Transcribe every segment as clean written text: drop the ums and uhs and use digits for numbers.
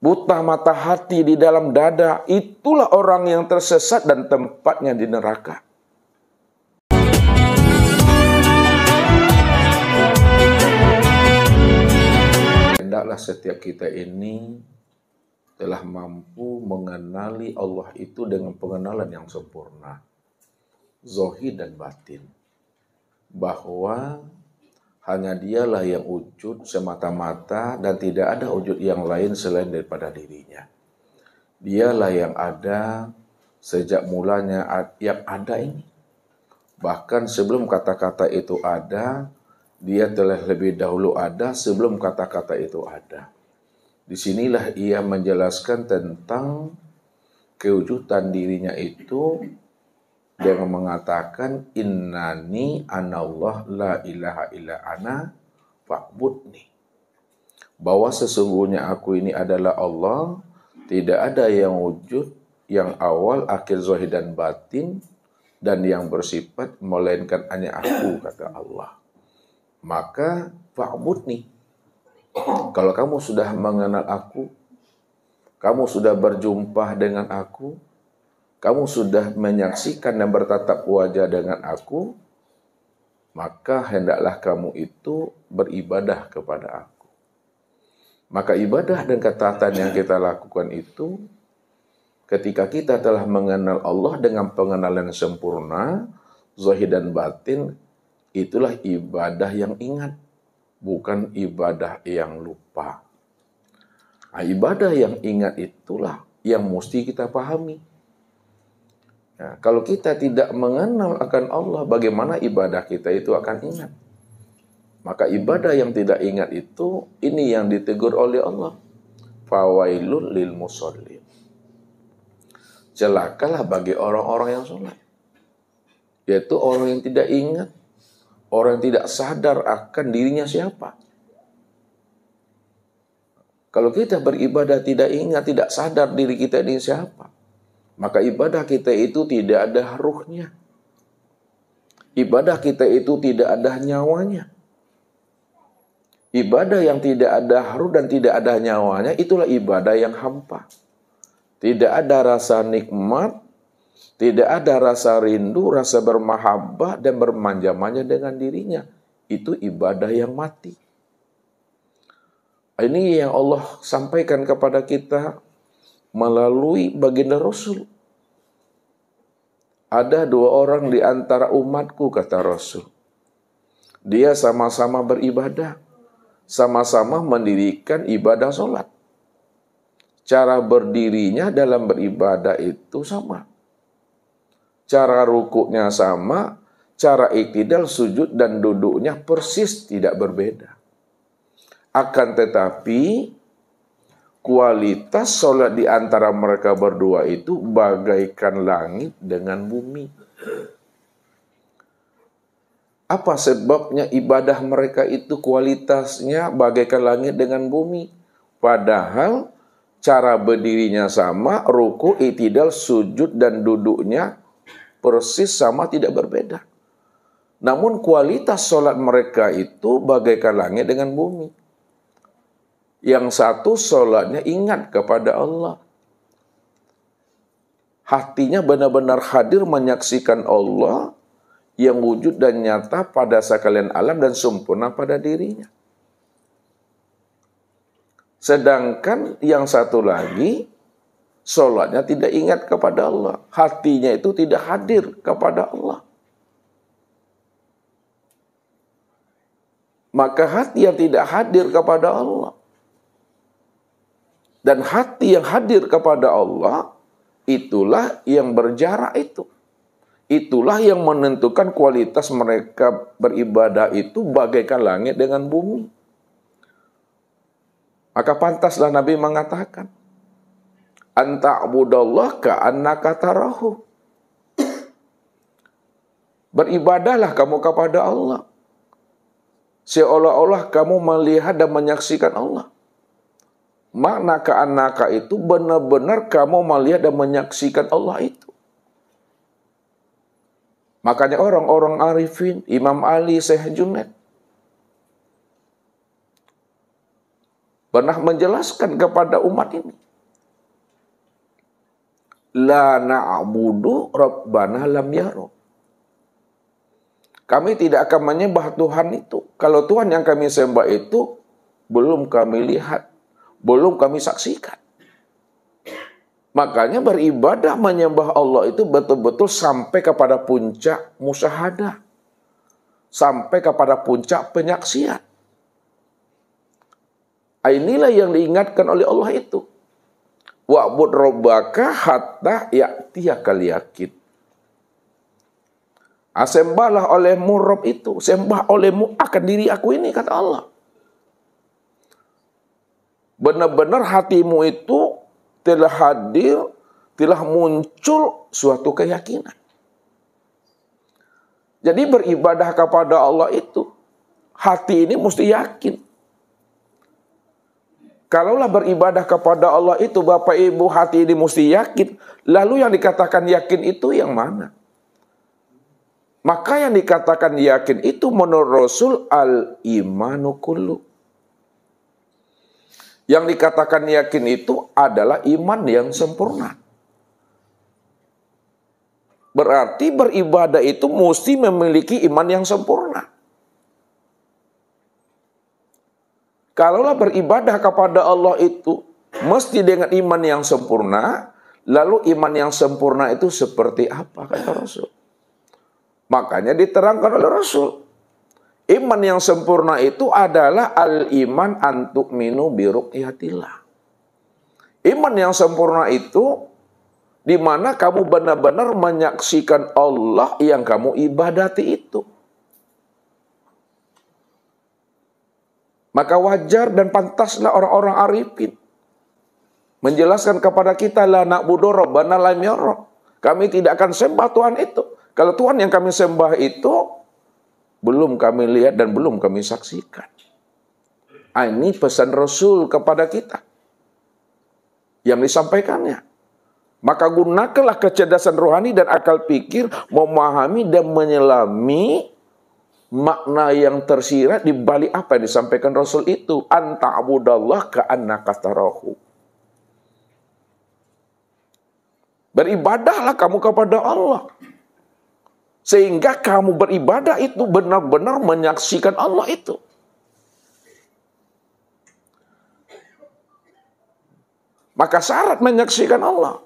buta mata hati di dalam dada, itulah orang yang tersesat dan tempatnya di neraka. Hendaklah setiap kita ini telah mampu mengenali Allah itu dengan pengenalan yang sempurna, zahir dan batin, bahwa hanya dialah yang wujud semata-mata dan tidak ada wujud yang lain selain daripada dirinya. Dialah yang ada sejak mulanya yang ada ini. Bahkan sebelum kata-kata itu ada, dia telah lebih dahulu ada sebelum kata-kata itu ada. Disinilah ia menjelaskan tentang kewujudan dirinya itu dengan mengatakan innani anallah la ilaha illa ana fa'budni. Bahwa sesungguhnya aku ini adalah Allah, tidak ada yang wujud, yang awal, akhir, zahir dan batin, dan yang bersifat melainkan hanya aku, kata Allah. Maka fa'budni. Kalau kamu sudah mengenal aku, kamu sudah berjumpa dengan aku, kamu sudah menyaksikan dan bertatap wajah dengan aku, maka hendaklah kamu itu beribadah kepada aku. Maka ibadah dan ketaatan yang kita lakukan itu, ketika kita telah mengenal Allah dengan pengenalan sempurna, zahir dan batin, itulah ibadah yang ingat, bukan ibadah yang lupa. Nah, ibadah yang ingat itulah yang mesti kita pahami. Nah, kalau kita tidak mengenal akan Allah, bagaimana ibadah kita itu akan ingat? Maka ibadah yang tidak ingat itu, ini yang ditegur oleh Allah. Fawailun lil musallin. Celakalah bagi orang-orang yang sholat. Yaitu orang yang tidak ingat, orang yang tidak sadar akan dirinya siapa. Kalau kita beribadah tidak ingat, tidak sadar diri kita ini siapa, maka ibadah kita itu tidak ada ruhnya. Ibadah kita itu tidak ada nyawanya. Ibadah yang tidak ada ruh dan tidak ada nyawanya, itulah ibadah yang hampa. Tidak ada rasa nikmat, tidak ada rasa rindu, rasa bermahabbah dan bermanja-manja dengan dirinya. Itu ibadah yang mati. Ini yang Allah sampaikan kepada kita melalui baginda Rasul. Ada dua orang di antara umatku, kata Rasul. Dia sama-sama beribadah, sama-sama mendirikan ibadah sholat. Cara berdirinya dalam beribadah itu sama. Cara rukuknya sama, cara iktidal, sujud dan duduknya persis tidak berbeda. Akan tetapi kualitas sholat di antara mereka berdua itu bagaikan langit dengan bumi. Apa sebabnya ibadah mereka itu kualitasnya bagaikan langit dengan bumi? Padahal cara berdirinya sama, ruku, i'tidal, sujud dan duduknya persis sama, tidak berbeda. Namun kualitas sholat mereka itu bagaikan langit dengan bumi. Yang satu sholatnya ingat kepada Allah. Hatinya benar-benar hadir menyaksikan Allah yang wujud dan nyata pada sekalian alam dan sempurna pada dirinya. Sedangkan yang satu lagi, sholatnya tidak ingat kepada Allah. Hatinya itu tidak hadir kepada Allah. Maka hati yang tidak hadir kepada Allah dan hati yang hadir kepada Allah, itulah yang berjarak itu. Itulah yang menentukan kualitas mereka beribadah itu bagaikan langit dengan bumi. Maka pantaslah Nabi mengatakan, anta'budallah ka'annaka tarahu. Beribadahlah kamu kepada Allah seolah-olah kamu melihat dan menyaksikan Allah. Makna ka'annaka itu benar-benar kamu melihat dan menyaksikan Allah itu. Makanya orang-orang arifin, Imam Ali, Syekh Junaid, pernah menjelaskan kepada umat ini. La na'budu rabbana lam yara. Kami tidak akan menyembah Tuhan itu kalau Tuhan yang kami sembah itu belum kami lihat, belum kami saksikan. Makanya beribadah menyembah Allah itu betul-betul sampai kepada puncak musyahadah, sampai kepada puncak penyaksian. Inilah yang diingatkan oleh Allah itu. Wa'bud rabbaka hatta ya'tiyakal yaqin. Sembahlah olehmu Rabb itu, sembah olehmu akan diri aku ini, kata Allah. Benar-benar hatimu itu telah hadir, telah muncul suatu keyakinan. Jadi beribadah kepada Allah itu, hati ini mesti yakin. Kalaulah beribadah kepada Allah itu, Bapak Ibu, hati ini mesti yakin. Lalu yang dikatakan yakin itu yang mana? Maka yang dikatakan yakin itu menurut Rasul al-imanu kullu. Yang dikatakan yakin itu adalah iman yang sempurna. Berarti beribadah itu mesti memiliki iman yang sempurna. Kalaulah beribadah kepada Allah itu mesti dengan iman yang sempurna, lalu iman yang sempurna itu seperti apa, kata Rasul? Makanya diterangkan oleh Rasul. Iman yang sempurna itu adalah al-iman antu'minu biru'yatillah. Iman yang sempurna itu di mana kamu benar-benar menyaksikan Allah yang kamu ibadati itu. Maka wajar dan pantaslah orang-orang arifin menjelaskan kepada kita, la na'budu rabbana lam yara. Kami tidak akan sembah Tuhan itu kalau Tuhan yang kami sembah itu belum kami lihat dan belum kami saksikan. Ini pesan Rasul kepada kita yang disampaikannya. Maka gunakanlah kecerdasan rohani dan akal pikir memahami dan menyelami makna yang tersirat di balik apa yang disampaikan Rasul itu. Anta'budallah ka'annaka tarahu. Beribadahlah kamu kepada Allah. Sehingga kamu beribadah itu benar-benar menyaksikan Allah itu. Maka syarat menyaksikan Allah,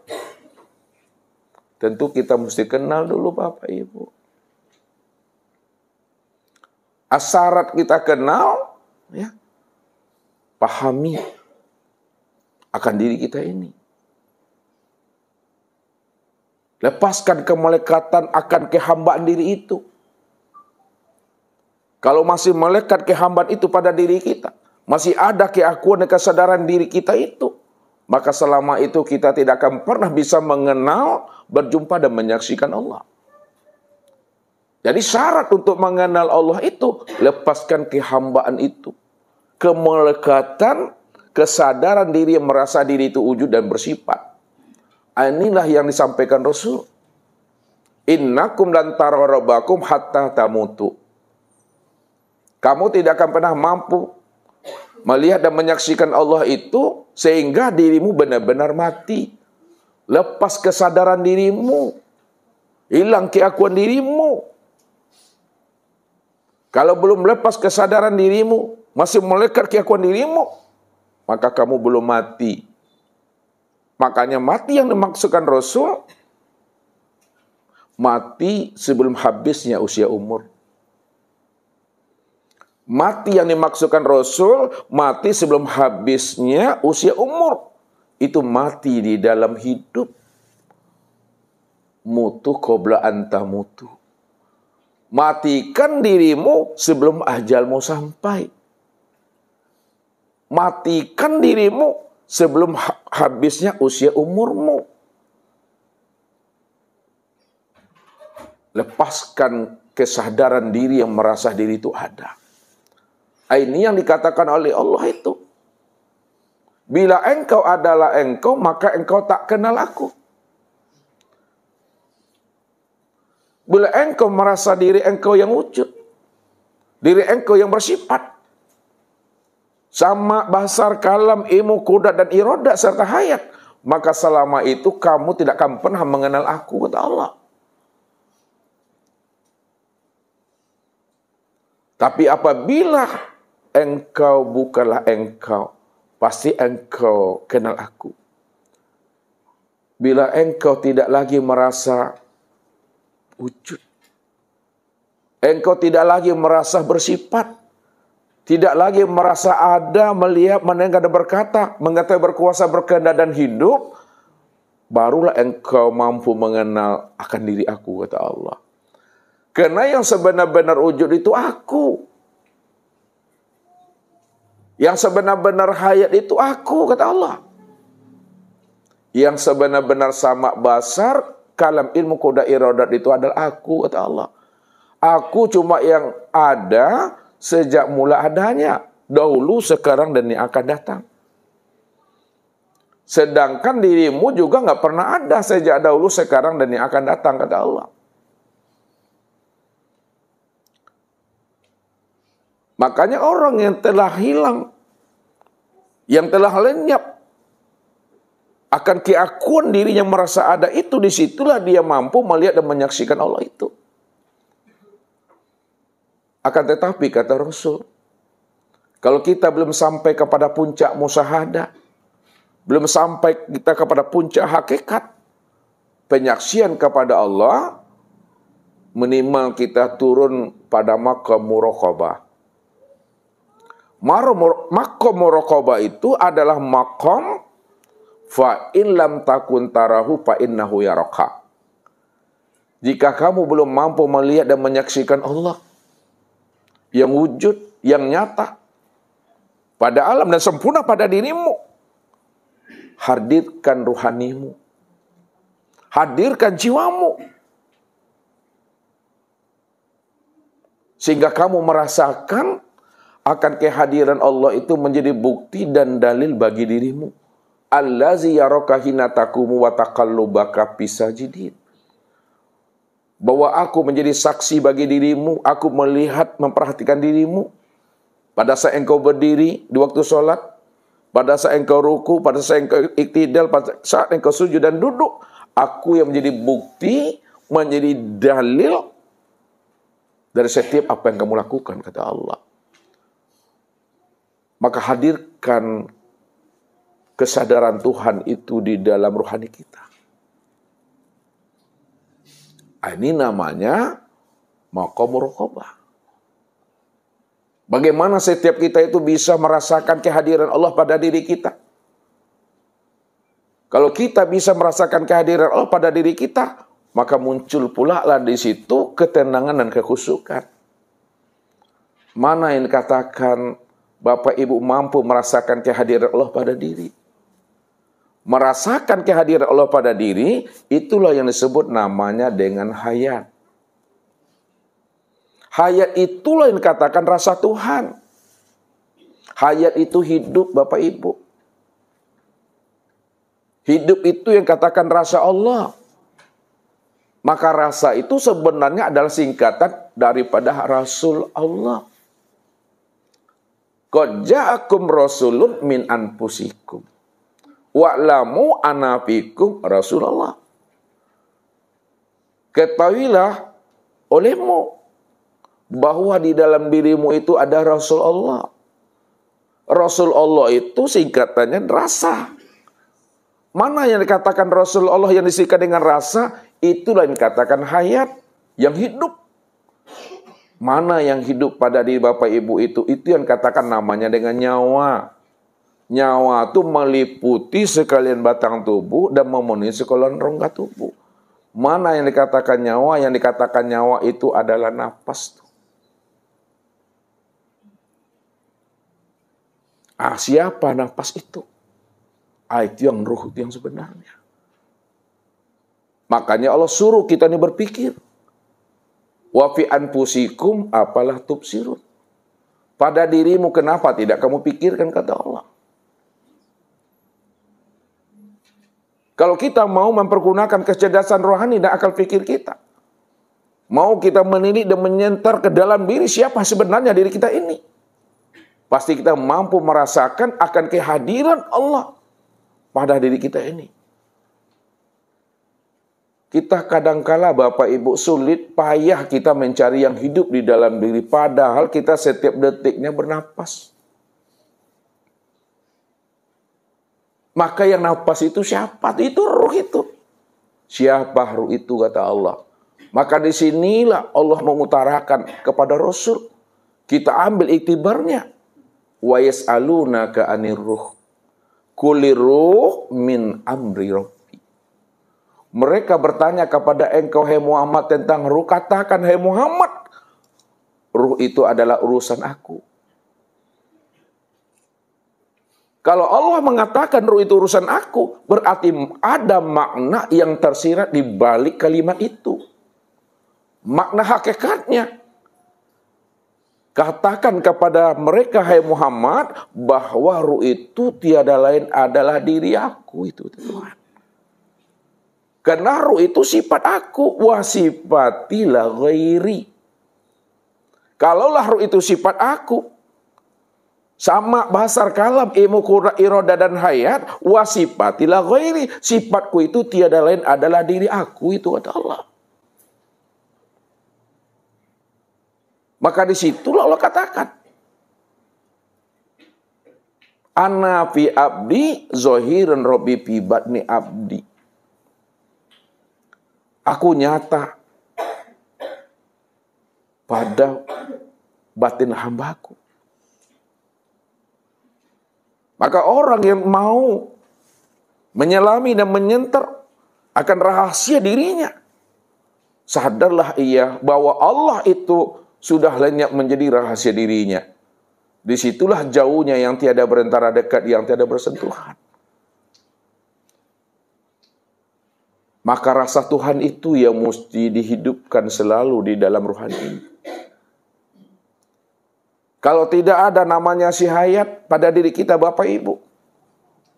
tentu kita mesti kenal dulu Bapak Ibu. Syarat kita kenal, ya, pahami akan diri kita ini. Lepaskan kemelekatan akan kehambaan diri itu. Kalau masih melekat kehambaan itu pada diri kita, masih ada keakuan dan kesadaran diri kita itu, maka selama itu kita tidak akan pernah bisa mengenal, berjumpa dan menyaksikan Allah. Jadi syarat untuk mengenal Allah itu, lepaskan kehambaan itu. Kemelekatan, kesadaran diri yang merasa diri itu wujud dan bersifat. Inilah yang disampaikan Rasul. Innakum lan taraw rabbakum hatta tamutu. Kamu tidak akan pernah mampu melihat dan menyaksikan Allah itu sehingga dirimu benar-benar mati. Lepas kesadaran dirimu. Hilang keakuan dirimu. Kalau belum lepas kesadaran dirimu, masih melekat keakuan dirimu, maka kamu belum mati. Makanya mati yang dimaksudkan Rasul, mati sebelum habisnya usia umur. Mati yang dimaksudkan Rasul, mati sebelum habisnya usia umur. Itu mati di dalam hidup. Mutu qabla anta mutu. Matikan dirimu sebelum ajalmu sampai. Matikan dirimu sebelum habisnya usia umurmu. Lepaskan kesadaran diri yang merasa diri itu ada. Ini yang dikatakan oleh Allah itu. Bila engkau adalah engkau, maka engkau tak kenal aku. Bila engkau merasa diri engkau yang wujud, diri engkau yang bersifat, sama basar, kalam, ilmu, kudrat dan iroda serta hayat, maka selama itu kamu tidak akan pernah mengenal aku, kata Allah. Tapi apabila engkau bukanlah engkau, pasti engkau kenal aku. Bila engkau tidak lagi merasa wujud, engkau tidak lagi merasa bersifat, tidak lagi merasa ada, melihat, mendengar dan berkata, mengetahui, berkuasa, berkehendak dan hidup, barulah engkau mampu mengenal akan diri aku, kata Allah. Karena yang sebenar-benar wujud itu aku. Yang sebenar-benar hayat itu aku, kata Allah. Yang sebenar-benar sama basar, kalam, ilmu, kudrat, iradat itu adalah aku, kata Allah. Aku cuma yang ada sejak mula adanya, dahulu, sekarang, dan yang akan datang. Sedangkan dirimu juga nggak pernah ada sejak dahulu, sekarang, dan yang akan datang, kata Allah. Makanya orang yang telah hilang, yang telah lenyap akan keakuan dirinya merasa ada itu, disitulah dia mampu melihat dan menyaksikan Allah itu. Akan tetapi, kata Rasul, kalau kita belum sampai kepada puncak musyahadah, belum sampai kita kepada puncak hakikat penyaksian kepada Allah, minimal kita turun pada maqam muraqabah. Maqam muraqabah itu adalah maqam fa in lam takun tarahu fa innahu yaraka. Jika kamu belum mampu melihat dan menyaksikan Allah yang wujud, yang nyata pada alam dan sempurna pada dirimu, hadirkan ruhanimu, hadirkan jiwamu, sehingga kamu merasakan akan kehadiran Allah itu menjadi bukti dan dalil bagi dirimu. Allazi yaraka hina taqumu wa taqallubaka fisajidin. Bahwa aku menjadi saksi bagi dirimu, aku melihat, memperhatikan dirimu pada saat engkau berdiri di waktu sholat, pada saat engkau ruku, pada saat engkau iktidal, pada saat engkau sujud dan duduk. Aku yang menjadi bukti, menjadi dalil dari setiap apa yang kamu lakukan, kata Allah. Maka hadirkan kesadaran Tuhan itu di dalam rohani kita. Ini namanya maqam muraqabah. Bagaimana setiap kita itu bisa merasakan kehadiran Allah pada diri kita? Kalau kita bisa merasakan kehadiran Allah pada diri kita, maka muncul pula lah di situ ketenangan dan kekhusyukan. Mana yang dikatakan Bapak Ibu mampu merasakan kehadiran Allah pada diri? Merasakan kehadiran Allah pada diri, itulah yang disebut namanya dengan hayat. Hayat itulah yang dikatakan rasa Tuhan. Hayat itu hidup, Bapak Ibu. Hidup itu yang katakan rasa Allah. Maka rasa itu sebenarnya adalah singkatan daripada Rasul Allah. Qad ja'akum rasulun min anfusikum wa'lamu anna fikum Rasulullah. Ketahuilah olehmu bahwa di dalam dirimu itu ada Rasul Allah. Rasul Allah itu singkatannya rasa. Mana yang dikatakan Rasul Allah yang disingkat dengan rasa, itulah yang dikatakan hayat, yang hidup. Mana yang hidup pada diri Bapak Ibu itu yang katakan namanya dengan nyawa. Nyawa itu meliputi sekalian batang tubuh dan memenuhi sekalian rongga tubuh. Mana yang dikatakan nyawa? Yang dikatakan nyawa itu adalah napas. Siapa napas itu? Itu yang ruh, itu yang sebenarnya. Makanya Allah suruh kita ini berpikir. Wa fi anfusikum apalah tubsirun. Pada dirimu kenapa tidak kamu pikirkan, kata Allah. Kalau kita mau mempergunakan kecerdasan rohani dan akal fikir kita, mau kita menilik dan menyentar ke dalam diri siapa sebenarnya diri kita ini. pasti kita mampu merasakan akan kehadiran Allah pada diri kita ini. Kita kadangkala Bapak Ibu sulit, payah kita mencari yang hidup di dalam diri. Padahal kita setiap detiknya bernapas. Maka yang napas itu siapa? Itu ruh itu. Siapa ruh itu kata Allah. Maka disinilah Allah mengutarakan kepada Rasul. Kita ambil iktibarnya. Wa yas'alunaka 'anir ruh. Qulir ruh min amri rabbi. Mereka bertanya kepada engkau, hai Muhammad, tentang ruh. Katakan, hai Muhammad, ruh itu adalah urusan aku. Kalau Allah mengatakan ruh itu urusan aku, berarti ada makna yang tersirat di balik kalimat itu. Makna hakikatnya. Katakan kepada mereka, hai Muhammad, bahwa ruh itu tiada lain adalah diri aku. Itu Tuhan. Karena ruh itu sifat aku, wa sifatilah ghairi. Kalaulah ruh itu sifat aku, sama basar kalam, ilmu iroda dan hayat, wa sifatilah ghairi. Sifatku itu tiada lain adalah diri aku, itu kata Allah. Maka disitulah Allah katakan, Ana fi abdi zohiran robbi fi batni abdi. Aku nyata pada batin hambaku. Maka orang yang mau menyelami dan menyentar akan rahasia dirinya, sadarlah ia bahwa Allah itu sudah lenyap menjadi rahasia dirinya. Disitulah jauhnya yang tiada berantara dekat, yang tiada bersentuhan. Maka rasa Tuhan itu yang mesti dihidupkan selalu di dalam rohani ini. Kalau tidak ada namanya si hayat pada diri kita Bapak Ibu,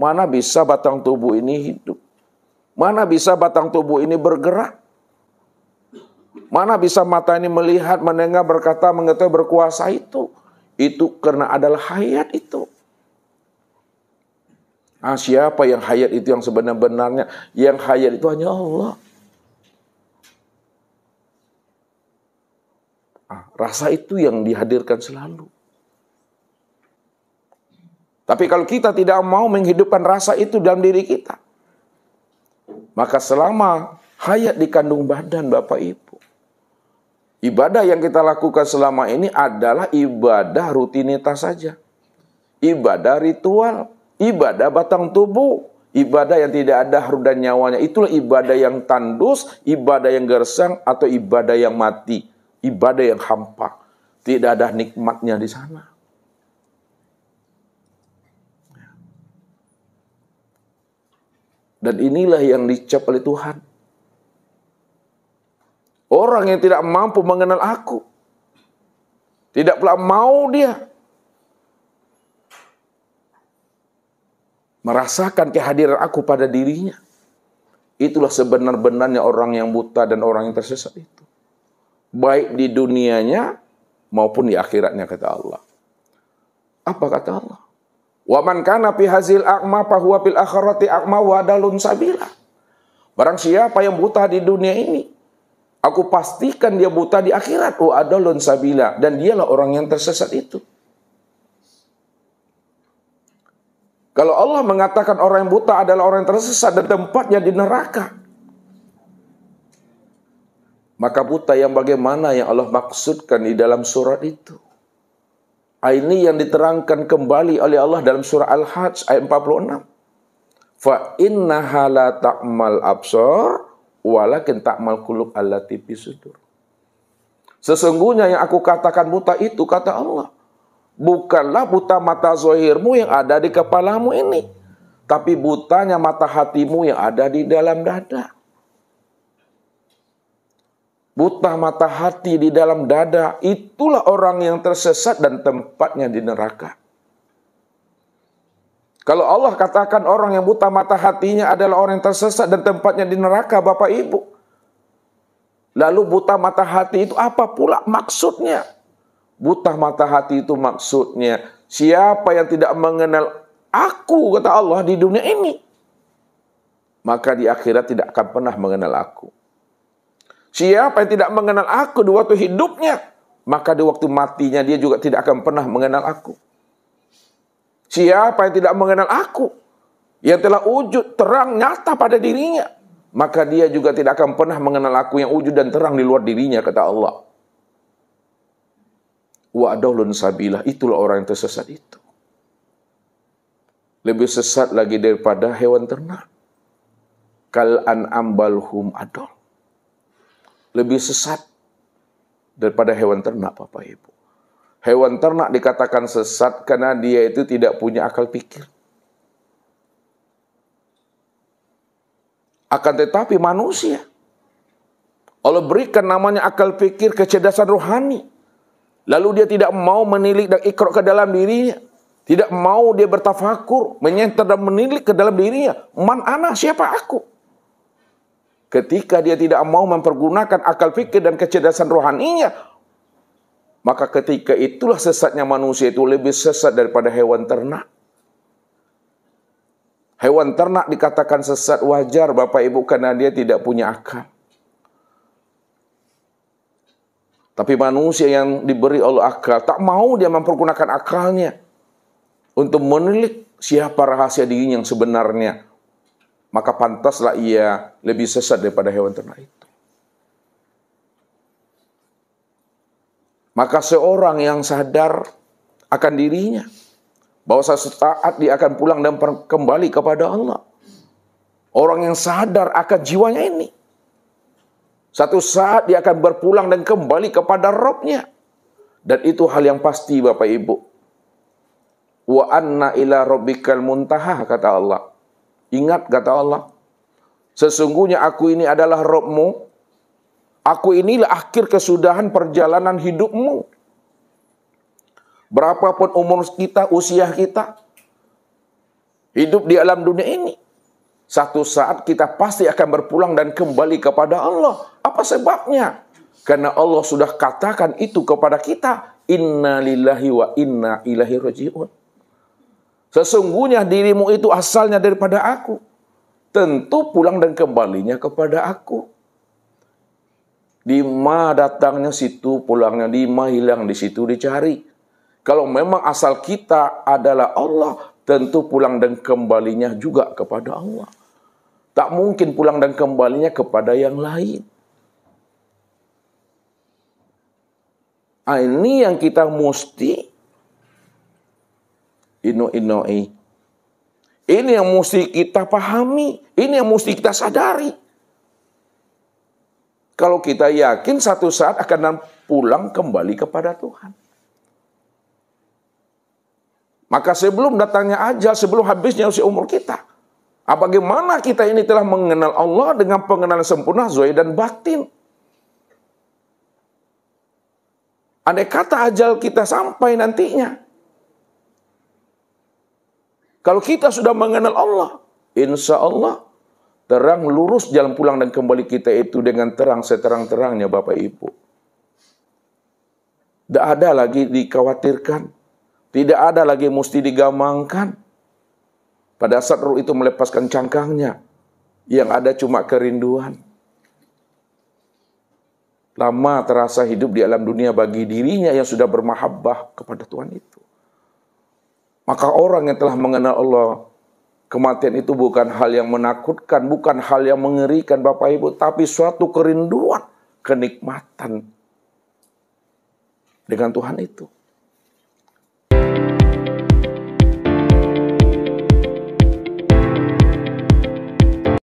mana bisa batang tubuh ini hidup? Mana bisa batang tubuh ini bergerak? Mana bisa mata ini melihat, mendengar, berkata, mengetahui, berkuasa itu? Itu karena adalah hayat itu. Siapa yang hayat itu yang sebenar-benarnya? Yang hayat itu hanya Allah. Rasa itu yang dihadirkan selalu. Tapi kalau kita tidak mau menghidupkan rasa itu dalam diri kita, maka selama hayat dikandung badan Bapak Ibu, ibadah yang kita lakukan selama ini adalah ibadah rutinitas saja. Ibadah ritual. Ibadah batang tubuh, ibadah yang tidak ada ruh dan nyawanya. Itulah ibadah yang tandus, ibadah yang gersang, atau ibadah yang mati, ibadah yang hampa. Tidak ada nikmatnya di sana. Dan inilah yang dicap oleh Tuhan. Orang yang tidak mampu mengenal aku, tidak pula mau dia merasakan kehadiran aku pada dirinya. Itulah sebenar-benarnya orang yang buta dan orang yang tersesat itu. Baik di dunianya maupun di akhiratnya, kata Allah. Apa kata Allah? Wa man kana fi hazil a'ma fa huwa fil akhirati a'ma wa dalun sabila. Barang siapa yang buta di dunia ini, aku pastikan dia buta di akhirat, wa dalun sabila, dan dialah orang yang tersesat itu. Kalau Allah mengatakan orang yang buta adalah orang yang tersesat dan tempatnya di neraka, maka buta yang bagaimana yang Allah maksudkan di dalam surat itu? Ini yang diterangkan kembali oleh Allah dalam surah Al-Hajj ayat 46. Fa innaha la ta'mal absar walakin ta'mal qulub allati fi sudur. Sesungguhnya yang aku katakan buta itu, kata Allah, bukanlah buta mata zahirmu yang ada di kepalamu ini, tapi butanya mata hatimu yang ada di dalam dada. Buta mata hati di dalam dada, itulah orang yang tersesat dan tempatnya di neraka. Kalau Allah katakan orang yang buta mata hatinya adalah orang yang tersesat dan tempatnya di neraka, Bapak Ibu, lalu buta mata hati itu apa pula maksudnya? Buta mata hati itu maksudnya siapa yang tidak mengenal aku, kata Allah, di dunia ini, maka di akhirat tidak akan pernah mengenal aku. Siapa yang tidak mengenal aku di waktu hidupnya, maka di waktu matinya dia juga tidak akan pernah mengenal aku. Siapa yang tidak mengenal aku, yang telah wujud terang nyata pada dirinya, maka dia juga tidak akan pernah mengenal aku yang wujud dan terang di luar dirinya, kata Allah. Wa adallun sabilah, itulah orang yang tersesat itu. Lebih sesat lagi daripada hewan ternak. Kal an'am bal hum adall. Lebih sesat daripada hewan ternak, Bapak Ibu. Hewan ternak dikatakan sesat karena dia itu tidak punya akal pikir. Akan tetapi manusia, Allah berikan namanya akal pikir, kecerdasan rohani. Lalu dia tidak mau menilik dan ikrar ke dalam dirinya. Tidak mau dia bertafakur, menyenter dan menilik ke dalam dirinya. Man ana, siapa aku? Ketika dia tidak mau mempergunakan akal pikir dan kecerdasan rohaninya, maka ketika itulah sesatnya manusia itu lebih sesat daripada hewan ternak. Hewan ternak dikatakan sesat wajar, Bapak Ibu, karena dia tidak punya akal. Tapi manusia yang diberi Allah akal, tak mau dia mempergunakan akalnya untuk menilik siapa rahasia dirinya yang sebenarnya. Maka pantaslah ia lebih sesat daripada hewan ternak itu. Maka seorang yang sadar akan dirinya, bahwa suatu saat dia akan pulang dan kembali kepada Allah. Orang yang sadar akan jiwanya ini, satu saat dia akan berpulang dan kembali kepada Rabb-Nya. Dan itu hal yang pasti, Bapak Ibu. Wa anna ila rabbikal muntaha, kata Allah. Ingat, kata Allah, sesungguhnya aku ini adalah Rabb-Mu. Aku inilah akhir kesudahan perjalanan hidupmu. Berapapun umur kita, usia kita, hidup di alam dunia ini, satu saat kita pasti akan berpulang dan kembali kepada Allah. Apa sebabnya? Karena Allah sudah katakan itu kepada kita. Inna lillahi wa inna ilaihi raji'un. Sesungguhnya dirimu itu asalnya daripada aku. Tentu pulang dan kembalinya kepada aku. Di ma datangnya situ pulangnya, di ma hilang di situ dicari. Kalau memang asal kita adalah Allah, tentu pulang dan kembalinya juga kepada Allah. Tak mungkin pulang dan kembalinya kepada yang lain. Ini yang kita mesti ino-inoi. Ini yang mesti kita pahami. Ini yang mesti kita sadari. Kalau kita yakin satu saat akan pulang kembali kepada Tuhan. Maka sebelum datangnya ajal, sebelum habisnya usia umur kita, bagaimana kita ini telah mengenal Allah dengan pengenalan sempurna zahir dan batin. Andai kata ajal kita sampai nantinya, kalau kita sudah mengenal Allah, insya Allah terang lurus jalan pulang dan kembali kita itu dengan terang seterang-terangnya, Bapak Ibu. Tidak ada lagi dikhawatirkan. Tidak ada lagi mesti digamangkan. Pada saat ruh itu melepaskan cangkangnya, yang ada cuma kerinduan. Lama terasa hidup di alam dunia bagi dirinya yang sudah bermahabbah kepada Tuhan itu. Maka orang yang telah mengenal Allah, kematian itu bukan hal yang menakutkan, bukan hal yang mengerikan, Bapak Ibu, tapi suatu kerinduan, kenikmatan dengan Tuhan itu.